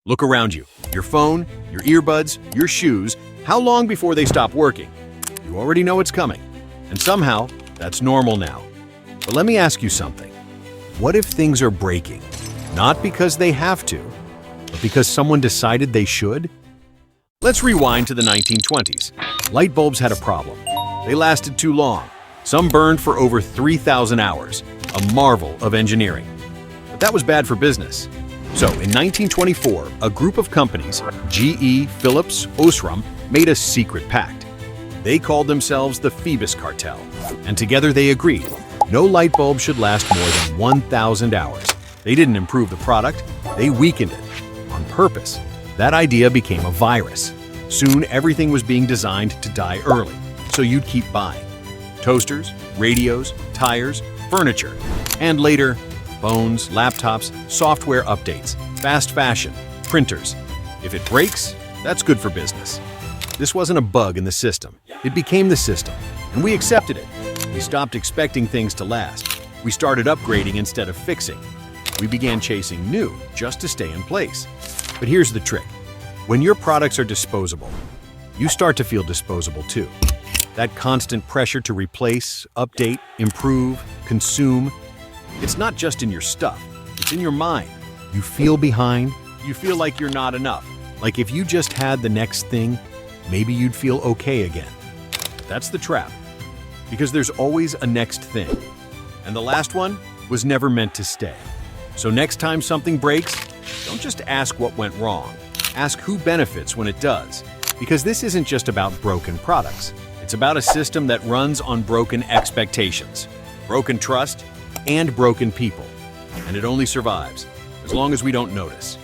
Look around you. Your phone, your earbuds, your shoes. How long before they stop working? You already know it's coming. And somehow, that's normal now. But let me ask you something. What if things are breaking? Not because they have to, but because someone decided they should? Let's rewind to the 1920s. Light bulbs had a problem. They lasted too long. Some burned for over 3,000 hours, a marvel of engineering. But that was bad for business. So, in 1924, a group of companies, GE, Philips, Osram, made a secret pact. They called themselves the Phoebus Cartel, and together they agreed no light bulb should last more than 1,000 hours. They didn't improve the product, they weakened it. On purpose. That idea became a virus. Soon, everything was being designed to die early, so you'd keep buying. Toasters, radios, tires, furniture, and later, phones, laptops, software updates, fast fashion, printers. If it breaks, that's good for business. This wasn't a bug in the system. It became the system, and we accepted it. We stopped expecting things to last. We started upgrading instead of fixing. We began chasing new just to stay in place. But here's the trick. When your products are disposable, you start to feel disposable too. That constant pressure to replace, update, improve, consume, it's not just in your stuff, it's in your mind. You feel behind, you feel like you're not enough. Like if you just had the next thing, maybe you'd feel okay again. That's the trap, because there's always a next thing. And the last one was never meant to stay. So next time something breaks, don't just ask what went wrong. Ask who benefits when it does. Because this isn't just about broken products. It's about a system that runs on broken expectations, broken trust, and broken people. And it only survives as long as we don't notice.